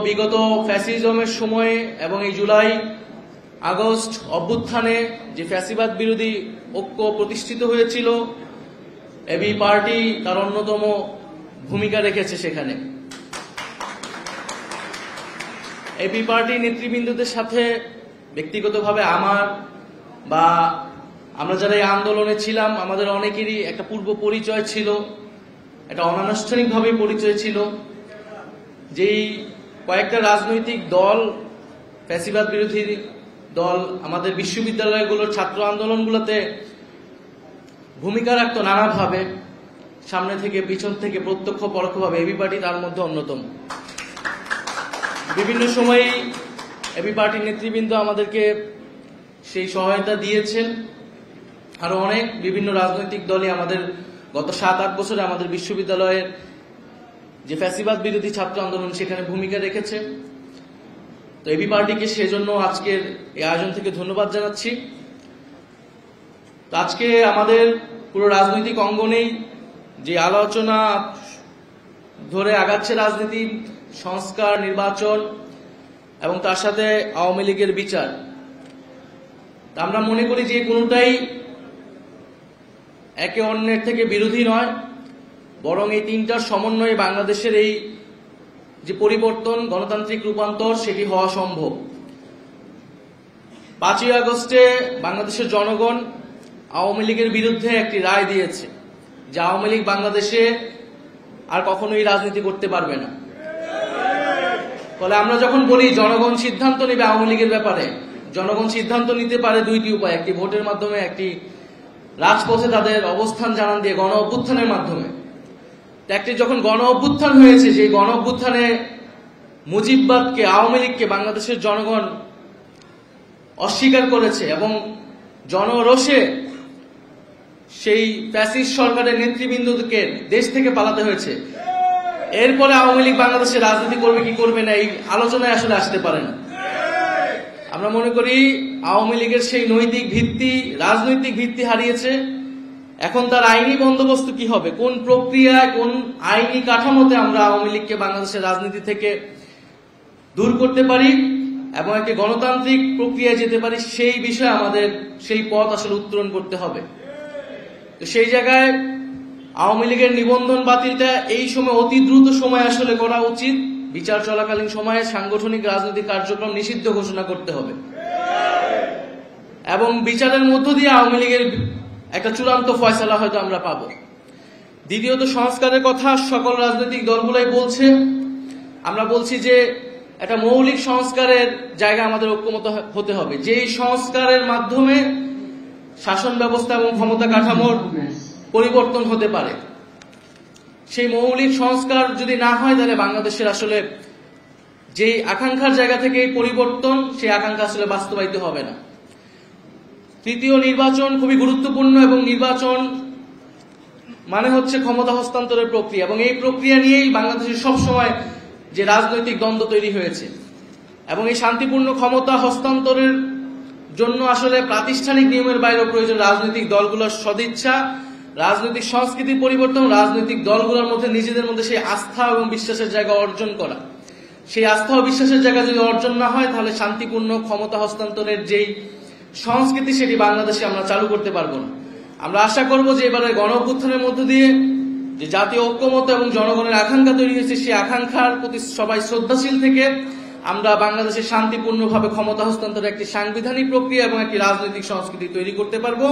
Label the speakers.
Speaker 1: বিগত ফ্যাসিজমের সময়ে এবং এই জুলাই আগস্ট অভ্যুত্থানে যে ফ্যাসিবাদ বিরোধী ঐক্য প্রতিষ্ঠিত হয়েছিল, এবি পার্টি তার অন্যতম ভূমিকা রেখেছে সেখানে। এবি পার্টি নেতৃবৃন্দদের সাথে ব্যক্তিগতভাবে আমার বা আমরা যারা এই আন্দোলনে ছিলাম আমাদের অনেকেরই একটা পূর্ব পরিচয় ছিল, একটা অনানুষ্ঠানিকভাবে পরিচয় ছিল। যেই কয়েকটা রাজনৈতিক দল, ফ্যাসিবাদ বিরোধী দল আমাদের বিশ্ববিদ্যালয়গুলোর ছাত্র আন্দোলনগুলোতে ভূমিকা রাখত নানাভাবে, সামনে থেকে পিছন থেকে প্রত্যক্ষ পরোক্ষভাবে, এবি পার্টি তার মধ্যে অন্যতম। বিভিন্ন সময়ে এবি পার্টির নেতৃবৃন্দ আমাদেরকে সেই সহায়তা দিয়েছেন। আরো অনেক বিভিন্ন রাজনৈতিক দলই আমাদের গত 7-8 বছরে আমাদের বিশ্ববিদ্যালয়ের যে ফ্যাসিবাদ বিরোধী ছাত্র আন্দোলন সেখানে ভূমিকা রেখেছে। তো এবি পার্টিকে সেজন্য আজকের এই আয়োজন থেকে ধন্যবাদ জানাচ্ছি। তো আজকে আমাদের পুরো রাজনৈতিক অঙ্গনেই যে আলোচনা ধরে আগাচ্ছে রাজনীতি, সংস্কার, নির্বাচন এবং তার সাথে আওয়ামী লীগের বিচার, আমরা মনে করি যে কোনোটাই একে অন্যের থেকে বিরোধী নয়, বরং এই তিনটার সমন্বয়ে বাংলাদেশের এই যে পরিবর্তন, গণতান্ত্রিক রূপান্তর, সেটি হওয়া সম্ভব। 5ই আগস্টে বাংলাদেশের জনগণ আওয়ামী লীগের বিরুদ্ধে একটি রায় দিয়েছে যে আওয়ামী লীগ বাংলাদেশে আর কখনোই রাজনীতি করতে পারবে না। ফলে আমরা যখন বলি জনগণ সিদ্ধান্ত নেবে আওয়ামী লীগের ব্যাপারে, জনগণ সিদ্ধান্ত নিতে পারে দুইটি উপায়, একটি ভোটের মাধ্যমে, একটি রাজপথে তাদের অবস্থান জানান দিয়ে গণ অভ্যুত্থানের মাধ্যমে। একটি যখন গণ অভ্যুত্থান হয়েছে, সেই গণ অভ্যুত্থানে মুজিববাদকে, আওয়ামী লীগকে বাংলাদেশের জনগণ অস্বীকার করেছে এবং জনরোষে সেই ফ্যাসিস্ট সরকারের নেতৃবৃন্দকে দেশ থেকে পালাতে হয়েছে। এরপরে আওয়ামী লীগ বাংলাদেশে রাজনীতি করবে কি করবে না এই আলোচনায় আসলে আসতে পারে না। আমরা মনে করি আওয়ামী লীগের সেই নৈতিক ভিত্তি, রাজনৈতিক ভিত্তি হারিয়েছে। এখন তার আইনি বন্দোবস্ত কি হবে, কোন প্রক্রিয়ায়, কোন আইনি কাঠামোতে আমরা আওয়ামী লীগকে বাংলাদেশের রাজনীতি থেকে দূর করতে পারি এবং একটি গণতান্ত্রিক প্রক্রিয়ায় যেতে পারি, সেই বিষয়ে আমাদের সেই পথ আসলে উত্তরণ করতে হবে। তো সেই জায়গায় আওয়ামী লীগের নিবন্ধন বাতিলটা এই সময় অতি দ্রুত সময় আসলে করা উচিত। বিচার চলাকালীন সময়ে সাংগঠনিক রাজনৈতিক কার্যক্রম নিষিদ্ধ ঘোষণা করতে হবে এবং বিচারের মধ্য দিয়ে আওয়ামী লীগের একটা চূড়ান্ত ফয়সালা হয়তো আমরা পাবো। দ্বিতীয়ত, সংস্কারের কথা সকল রাজনৈতিক দলগুলাই বলছে। আমরা বলছি যে একটা মৌলিক সংস্কারের জায়গা আমাদের ঐক্যমত হতে হবে, যেই সংস্কারের মাধ্যমে শাসন ব্যবস্থা এবং ক্ষমতা কাঠামোর পরিবর্তন হতে পারে। সেই মৌলিক সংস্কার যদি না হয়, তাহলে বাংলাদেশের আসলে যেই আকাঙ্ক্ষার জায়গা থেকে এই পরিবর্তন, সেই আকাঙ্ক্ষা আসলে বাস্তবায়িত হবে না। তৃতীয়, নির্বাচন খুবই গুরুত্বপূর্ণ এবং নির্বাচন মানে হচ্ছে ক্ষমতা হস্তান্তরের প্রক্রিয়া এবং এই প্রক্রিয়া নিয়েই বাংলাদেশের সবসময় যে রাজনৈতিক দ্বন্দ্ব তৈরি হয়েছে এবং এই শান্তিপূর্ণ ক্ষমতা হস্তান্তরের জন্য আসলে প্রাতিষ্ঠানিক নিয়মের বাইরেও প্রয়োজন রাজনৈতিক দলগুলোর সদিচ্ছা, রাজনৈতিক সংস্কৃতির পরিবর্তন, রাজনৈতিক দলগুলোর মধ্যে নিজেদের মধ্যে সেই আস্থা এবং বিশ্বাসের জায়গা অর্জন করা। সেই আস্থা ও বিশ্বাসের জায়গা যদি অর্জন না হয়, তাহলে শান্তিপূর্ণ ক্ষমতা হস্তান্তরের যেই সংস্কৃতি, সেটি বাংলাদেশে আমরা চালু করতে পারবো না। আমরা আশা করব যে এবারে গণ অভ্যুত্থানের মধ্য দিয়ে যে জাতীয় ঐক্যমত এবং জনগণের আকাঙ্ক্ষা তৈরি হয়েছে, সেই আকাঙ্ক্ষার প্রতি সবাই শ্রদ্ধাশীল থেকে আমরা বাংলাদেশে শান্তিপূর্ণভাবে ক্ষমতা হস্তান্তরের একটি সাংবিধানিক প্রক্রিয়া এবং একটি রাজনৈতিক সংস্কৃতি তৈরি করতে পারবো।